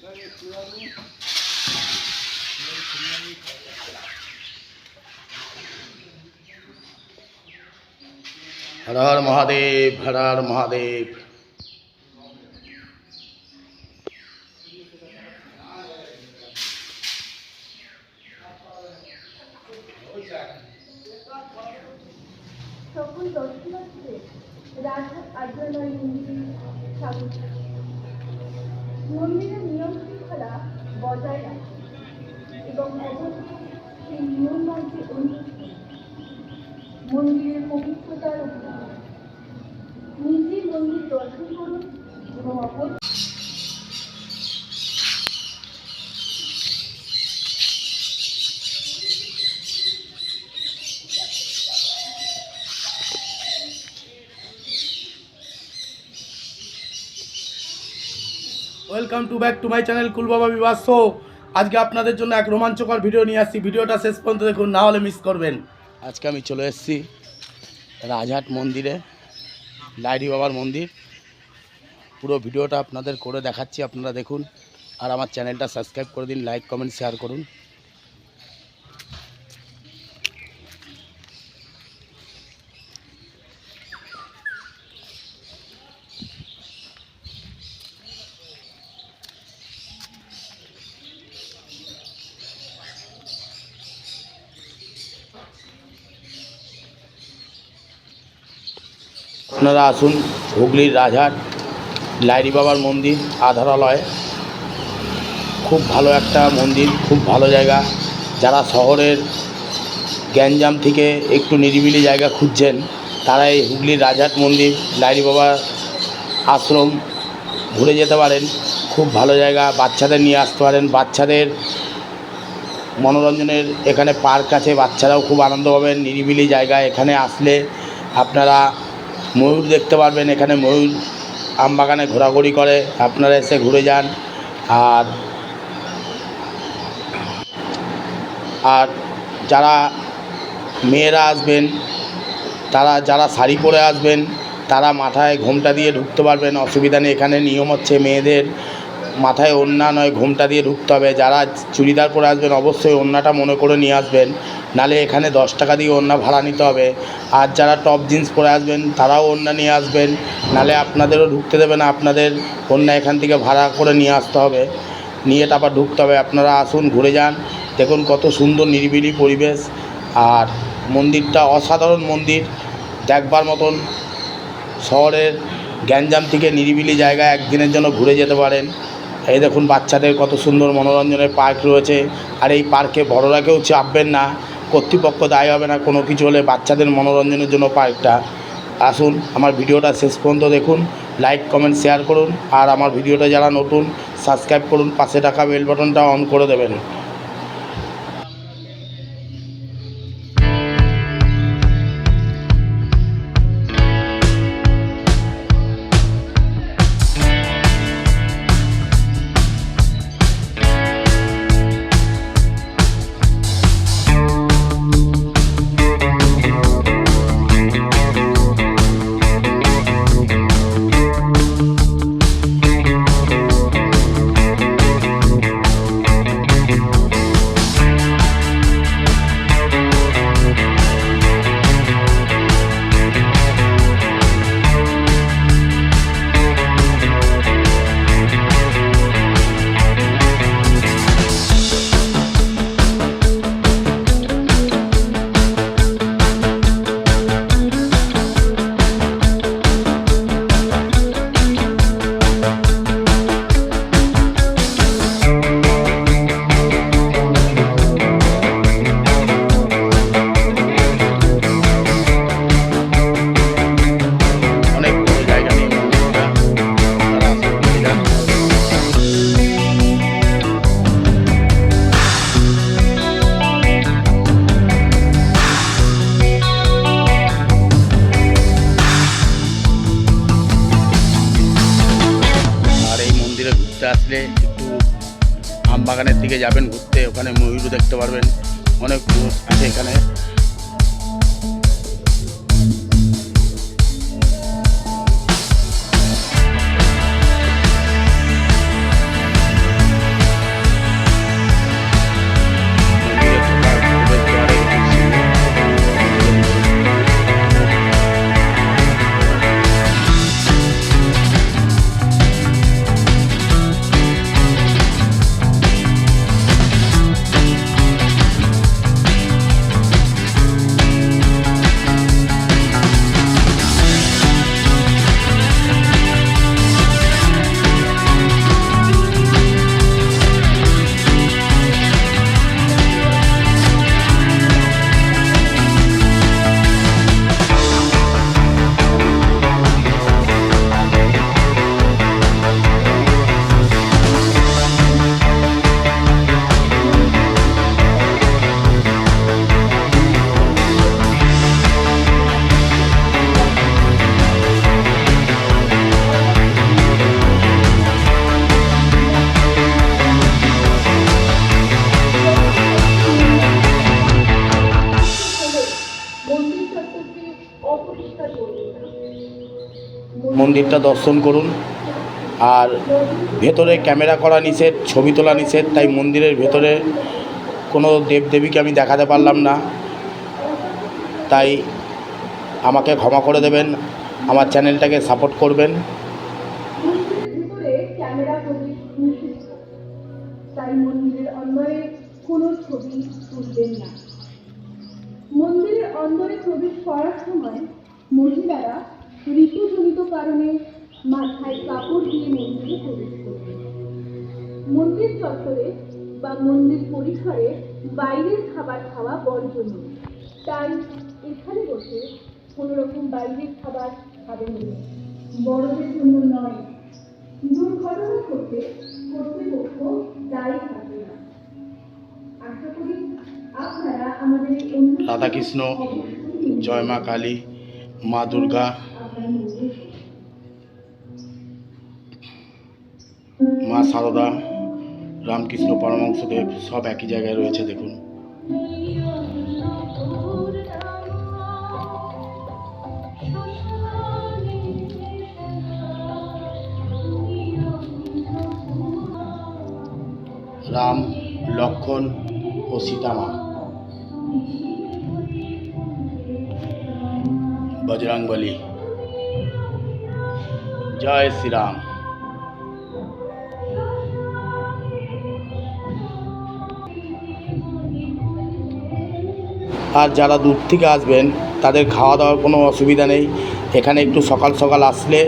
हर हर महादेव, हर हर महादेव। সকল দর্শনার্থীদের রাজহাট আর্যনারী মন্দিরে স্বাগত। মন্দিরের নিয়ম শৃঙ্খলা বজায় রাখুন এবং অবশ্যই সেই নিয়ম মানতে অনুরোধ করুন। মন্দিরের পবিত্রতার উপর নিজে মন্দির দর্শন করুন এবং অপর welcome to back to my channel কুলবাবা বিবাস শো। আজকে আপনাদের জন্য এক রোমাঞ্চকর ভিডিও নিয়ে আসছি। ভিডিওটা শেষ পর্যন্ত দেখুন, না হলে মিস করবেন। আজকে আমি চলে এসেছি রাজহাট মন্দিরে, লাইরি বাবার মন্দির। পুরো ভিডিওটা আপনাদের করে দেখাচ্ছি, আপনারা দেখুন। আর আমার চ্যানেলটা সাবস্ক্রাইব করে দিন, লাইক কমেন্ট শেয়ার করুন। আপনারা আসুন হুগলির রাজহাট লাইরি বাবার মন্দির আধারালয়। খুব ভালো একটা মন্দির, খুব ভালো জায়গা। যারা শহরের গ্যাঞ্জাম থেকে একটু নিরিবিলি জায়গা খুঁজছেন, তারা এই হুগলির রাজহাট মন্দির লাইরি বাবার আশ্রম ঘুরে যেতে পারেন। খুব ভালো জায়গা, বাচ্চাদের নিয়ে আসতে পারেন। বাচ্চাদের মনোরঞ্জনের এখানে পার্ক আছে, বাচ্চারাও খুব আনন্দ পাবেন। নিরিবিলি জায়গা, এখানে আসলে আপনারা ময়ূর দেখতে পারবেন। এখানে ময়ূর আমবাগানে ঘোরাঘুরি করে, আপনারা এসে ঘুরে যান। আর যারা মেয়েরা আসবেন, যারা শাড়ি পরে আসবেন, তারা মাথায় ঘোমটা দিয়ে ঢুকতে পারবেন, অসুবিধা নেই। এখানে নিয়ম হচ্ছে মেয়েদের মাথায় ওড়না নয় ঘোমটা দিয়ে ঢুকতে হবে। যারা চুড়িদার পরে আসবেন অবশ্যই ওড়নাটা মনে করে নিয়ে আসবেন, নালে এখানে 10 টাকা দিয়ে ওড়না ভাড়া নিতে হবে। আর যারা টপ জিন্স পরে আসবেন তারাও ওড়না নিয়ে আসবেন, নালে আপনাদেরও ঢুকতে দেবে না। আপনাদের ওড়না এখান থেকে ভাড়া করে নিয়ে আসতে হবে, নিয়ে তারপর ঢুকতে হবে। আপনারা আসুন, ঘুরে যান, দেখুন কত সুন্দর নিরিবিলি পরিবেশ। আর মন্দিরটা অসাধারণ মন্দির, দেখবার মতন। শহরের গ্যাঞ্জাম থেকে নিরিবিলি জায়গা একদিনের জন্য ঘুরে যেতে পারেন। এই দেখুন বাচ্চাদের কত সুন্দর মনোরঞ্জনের পার্ক রয়েছে। আর এই পার্কে বড়রা কেউ চাপবেন না, কর্তৃপক্ষ দায়ী হবে না কোনো কিছু হলে। বাচ্চাদের মনোরঞ্জনের জন্য পার্কটা। আসুন, আমার ভিডিওটা শেষ পর্যন্ত দেখুন, লাইক কমেন্ট শেয়ার করুন। আর আমার ভিডিওটা যারা নতুন, সাবস্ক্রাইব করুন, পাশে থাকা বেল বাটনটা অন করে দেবেন। আসলে একটু আমবাগানের দিকে যাবেন ঘুরতে, ওখানে ময়ূর দেখতে পারবেন, অনেক ময়ূর আছে এখানে। মন্দিরটা দর্শন করুন। আর ভেতরে ক্যামেরা করা নিষেধ, ছবি তোলা নিষেধ, তাই মন্দিরের ভেতরে কোনো দেবদেবীকে আমি দেখাতে পারলাম না, তাই আমাকে ক্ষমা করে দেবেন, আমার চ্যানেলটাকে সাপোর্ট করবেন। মন্দিরের ভিতরে ক্যামেরা প্রবেশ নিষিদ্ধ, তাই মন্দিরের অন্দরে কোনো ছবি তুলবেন না। মন্দিরের অন্দরে প্রবেশ করার সময় মহিলারা ঋতুজনিত কারণে মাথায় কাপড় দিয়ে মন্দিরে প্রবেশ করবেন। মন্দির চত্বরে বা মন্দির পরিসরে বাইরের খাবার খাওয়া বর্জনীয়, তাই এখানে বসে কোনো রকম বাইরের খাবার খাবেন না। বড়দের জন্য নয়, দুর্ঘটনা ঘটতে কর্তৃপক্ষ দায়ী থাকবে না। আশা করি আপনারা আমাদের এই অনুষ্ঠান রাধাকৃষ্ণ, জয় মা কালী, মা দুর্গা, মা সারদা, রামকৃষ্ণ পরমহংসদেব সব একই জায়গায় রয়েছে। দেখুন, রাম, লক্ষ্মণ ও সীতামা, বজরংবলী, জয় শ্রীরাম। আর যারা দূর থেকে আসবেন তাদের খাওয়া দাওয়ার কোনো অসুবিধা নেই। এখানে একটু সকাল সকাল আসলে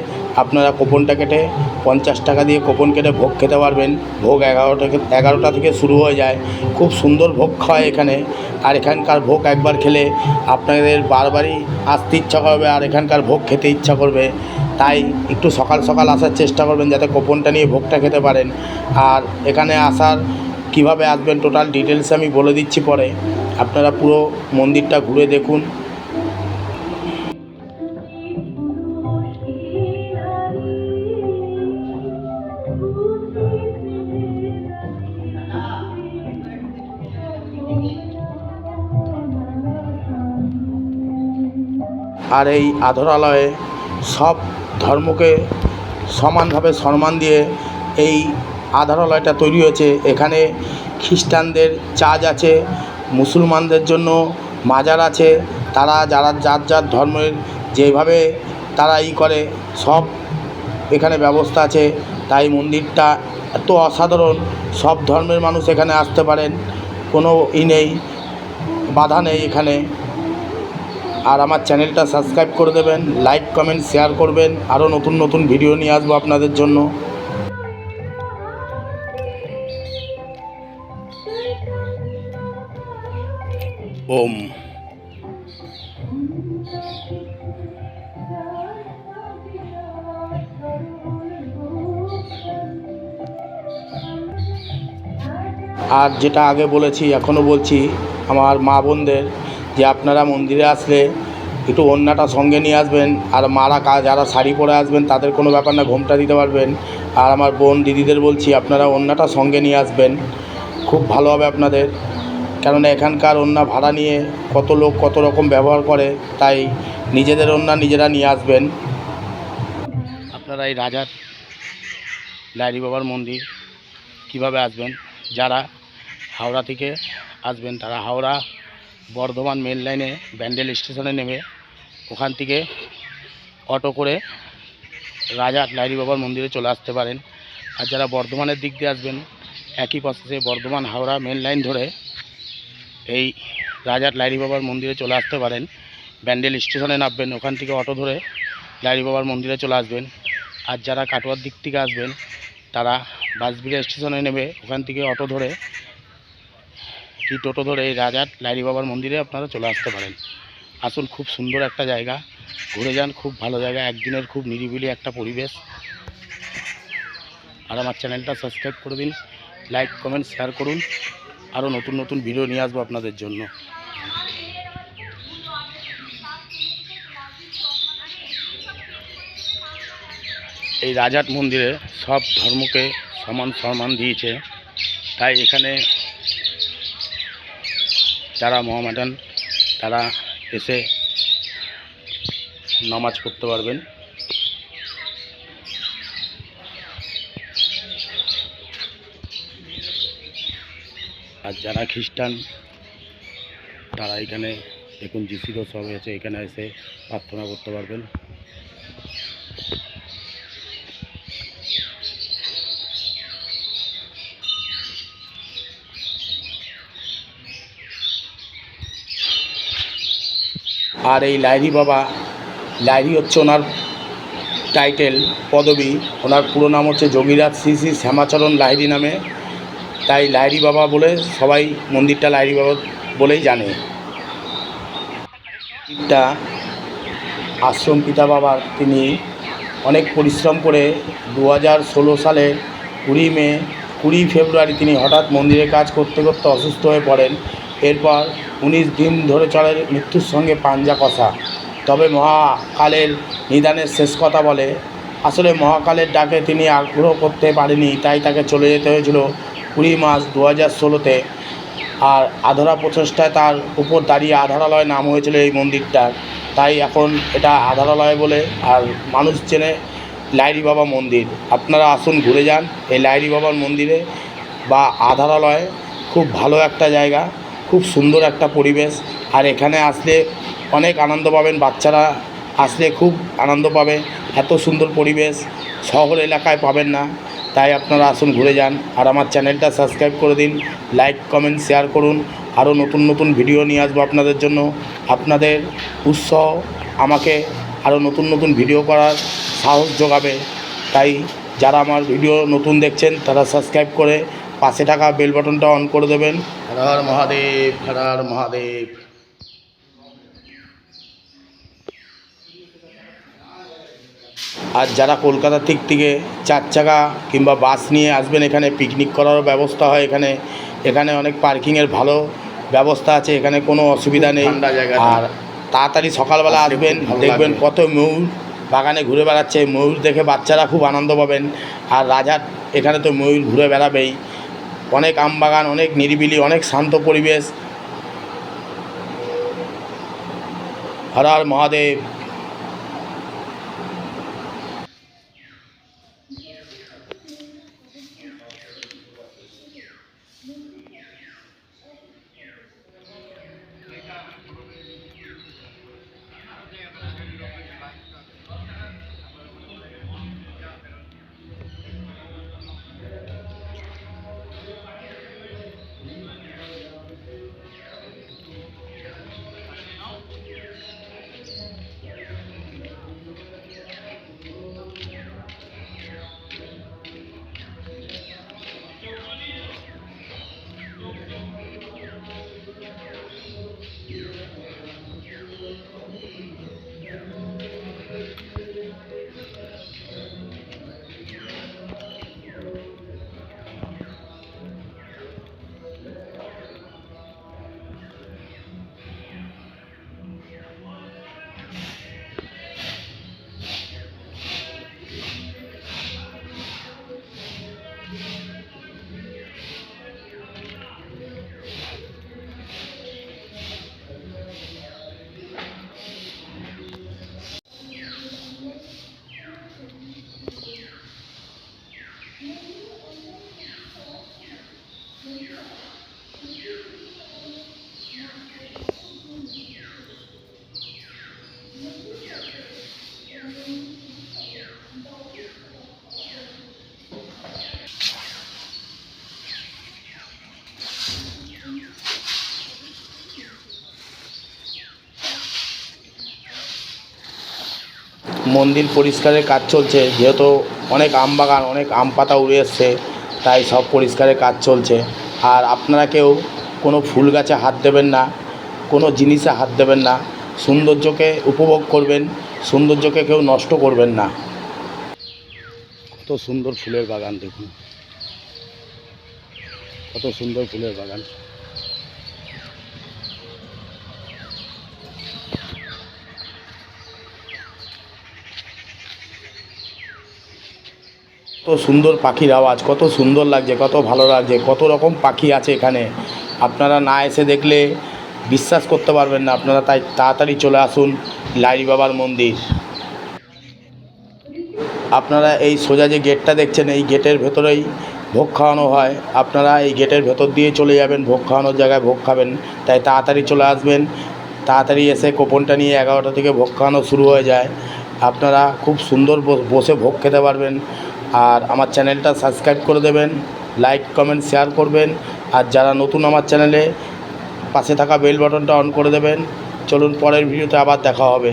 আপনারা কুপনটা কেটে 50 টাকা দিয়ে কুপন কেটে ভোগ খেতে পারবেন। ভোগ 11টা থেকে শুরু হয়ে যায়। খুব সুন্দর ভোগ খাওয়ায় এখানে। আর এখানকার ভোগ একবার খেলে আপনাদের বারবারই আসতে ইচ্ছা করবে আর এখানকার ভোগ খেতে ইচ্ছা করবে। তাই একটু সকাল সকাল আসার চেষ্টা করবেন যাতে কুপনটা নিয়ে ভোগটা খেতে পারেন। আর এখানে আসার কিভাবে আসবেন টোটাল ডিটেলস আমি বলে দিচ্ছি পরে, আপনারা পুরো মন্দিরটা ঘুরে দেখুন। আর এই আধরালয়ে সব ধর্মকে সমানভাবে সম্মান দিয়ে এই আধরালয়টা তৈরি হয়েছে। এখানে খ্রিস্টানদের চার্চ আছে, মুসলমানদের জন্য মাজার আছে। তারা যারা যার যার ধর্মের যেভাবে তারা করে সব এখানে ব্যবস্থা আছে। তাই মন্দিরটা এত অসাধারণ, সব ধর্মের মানুষ এখানে আসতে পারেন, কোনো নেই, বাধা নেই এখানে। আর আমার চ্যানেলটা সাবস্ক্রাইব করে দেবেন, লাইক কমেন্ট শেয়ার করবেন। আরও নতুন নতুন ভিডিও নিয়ে আসবো আপনাদের জন্য। ওম। আর যেটা আগে বলেছি এখনও বলছি আমার মা বোনদের, যে আপনারা মন্দিরে আসলে একটু ওড়নাটা সঙ্গে নিয়ে আসবেন। আর মারা যারা শাড়ি পরে আসবেন তাদের কোনো ব্যাপার না, ঘোমটা দিতে পারবেন। আর আমার বোন দিদিদের বলছি আপনারা ওড়নাটা সঙ্গে নিয়ে আসবেন, খুব ভালো হবে আপনাদের। কেননা এখানকার ওড়না ভাড়া নিয়ে কত লোক কত রকম ব্যবহার করে, তাই নিজেদের ওড়না নিজেরা নিয়ে আসবেন। আপনারা এই রাজার লাইরি বাবার মন্দির কিভাবে আসবেন, যারা হাওড়া থেকে আসবেন তারা হাওড়া বর্ধমান মেন লাইনে ব্যান্ডেল স্টেশনে নেমে ওখান থেকে অটো করে রাজার লাইরি বাবার মন্দিরে চলে আসতে পারেন। আর যারা বর্ধমানের দিক দিয়ে আসবেন একই প্রসেসে বর্ধমান হাওড়া মেন লাইন ধরে এই রাজার লাইরি বাবার মন্দিরে চলে আসতে পারেন। ব্যান্ডেল স্টেশনে নামবেন, ওখান থেকে অটো ধরে লাইরি বাবার মন্দিরে চলে আসবেন। আর যারা কাটোয়ার দিক থেকে আসবেন তারা বাসবিড়া স্টেশনে নেমে ওখান থেকে অটো ধরে কি টোটো ধরে এই রাজার লাইরি বাবার মন্দিরে আপনারা চলে আসতে পারেন। আসুন, খুব সুন্দর একটা জায়গা, ঘুরে যান, খুব ভালো জায়গা, একদিনের খুব নিরিবিলি একটা পরিবেশ। আর আমার চ্যানেলটা সাবস্ক্রাইব করে দিন, লাইক কমেন্ট শেয়ার করুন। আরও নতুন নতুন ভিডিও নিয়ে আসবো আপনাদের জন্য। এই রাজার মন্দিরে সব ধর্মকে সমান সম্মান দিয়েছে, তাই এখানে যারা মহামেডান তারা এসে নামাজ পড়তে পারবেন। আর যারা খ্রিস্টান তারা এখানে দেখুন যিশু সব আছে, এখানে এসে প্রার্থনা করতে পারবেন। আর এই লাহিড়ী বাবা, লাহিড়ী হচ্ছে ওনার টাইটেল, পদবী। ওনার পুরো নাম হচ্ছে যোগীরাজ শ্রী শ্রী শ্যামাচরণ লাহিড়ী নামে, তাই লাহিড়ী বাবা বলে সবাই মন্দিরটা লাহিড়ী বাবা বলেই জানে। মন্দিরটা আশ্রম পিতা বাবার, তিনি অনেক পরিশ্রম করে 2016 সালে 20 ফেব্রুয়ারি তিনি হঠাৎ মন্দিরের কাজ করতে করতে অসুস্থ হয়ে পড়েন। এরপর 19 দিন ধরে চলে মৃত্যুর সঙ্গে পাঞ্জা কষা। তবে মহাকালের নিদানের শেষ কথা বলে, আসলে মহাকালের ডাকে তিনি আগ্রহ করতে পারেনি, তাই তাকে চলে যেতে হয়েছিল 20 মার্চ 2016-তে। আর আধরা প্রচেষ্টায় তার উপর দাঁড়িয়ে আধারালয় নাম হয়েছিল এই মন্দিরটার, তাই এখন এটা আধারালয় বলে আর মানুষ চেনে লাহিড়ী বাবা মন্দির। আপনারা আসুন, ঘুরে যান এই লাহিড়ী বাবার মন্দিরে বা আধারালয়ে। খুব ভালো একটা জায়গা, খুব সুন্দর একটা পরিবেশ। আর এখানে আসলে অনেক আনন্দ পাবেন, বাচ্চারা আসলে খুব আনন্দ পাবে। এত সুন্দর পরিবেশ শহর এলাকায় পাবেন না, তাই আপনারা আসুন, ঘুরে যান। আর আমার চ্যানেলটা সাবস্ক্রাইব করে দিন, লাইক কমেন্ট শেয়ার করুন। আরও নতুন নতুন ভিডিও নিয়ে আসবো আপনাদের জন্য। আপনাদের উৎসাহ আমাকে আরও নতুন নতুন ভিডিও করার সাহস যোগাবে। তাই যারা আমার ভিডিও নতুন দেখছেন তারা সাবস্ক্রাইব করে পাশে থাকা বেল বাটনটা অন করে দেবেন। হর হর মহাদেব, হর হর মহাদেব। আর যারা কলকাতা থেকে 4 চাকা কিংবা বাস নিয়ে আসবেন, এখানে পিকনিক করারও ব্যবস্থা হয়। এখানে অনেক পার্কিংয়ের ভালো ব্যবস্থা আছে, এখানে কোনো অসুবিধা নেই। আর তাড়াতাড়ি সকালবেলা আসবেন, দেখবেন কত ময়ূর বাগানে ঘুরে বেড়াচ্ছে। ময়ূর দেখে বাচ্চারা খুব আনন্দ পাবেন। আর রাজার এখানে তো ময়ূর ঘুরে বেড়াবেই। অনেক আম বাগান, অনেক নিরিবিলি, অনেক শান্ত পরিবেশ। হর হর মহাদেব। মন্দির পরিষ্কারের কাজ চলছে, যেহেতু অনেক আম বাগান, অনেক আম পাতা উড়ে এসছে, তাই সব পরিষ্কারের কাজ চলছে। আর আপনারা কেউ কোনো ফুল গাছে হাত দেবেন না, কোনো জিনিসে হাত দেবেন না। সৌন্দর্যকে উপভোগ করবেন, সৌন্দর্যকে কেউ নষ্ট করবেন না। কত সুন্দর ফুলের বাগান দেখুন, কত সুন্দর ফুলের বাগান। কত সুন্দর পাখির আওয়াজ, কত সুন্দর লাগছে, কত ভালো লাগছে। কত রকম পাখি আছে এখানে, আপনারা না এসে দেখলে বিশ্বাস করতে পারবেন না। আপনারা তাই তাড়াতাড়ি চলে আসুন লাহিড়ী বাবার মন্দির। আপনারা এই সোজা যে গেটটা দেখছেন, এই গেটের ভেতরেই ভোগ খাওয়ানো হয়। আপনারা এই গেটের ভেতর দিয়ে চলে যাবেন, ভোগ খাওয়ানোর জায়গায় ভোগ খাবেন। তাই তাড়াতাড়ি চলে আসবেন, তাড়াতাড়ি এসে কুপনটা নিয়ে 11টা থেকে ভোগ খাওয়ানো শুরু হয়ে যায়। আপনারা খুব সুন্দর বসে ভোগ খেতে পারবেন। আর আমার চ্যানেলটা সাবস্ক্রাইব করে দেবেন, লাইক কমেন্ট শেয়ার করবেন। আর যারা নতুন আমার চ্যানেলে, পাশে থাকা বেল বাটনটা অন করে দেবেন। চলুন পরের ভিডিওতে আবার দেখা হবে।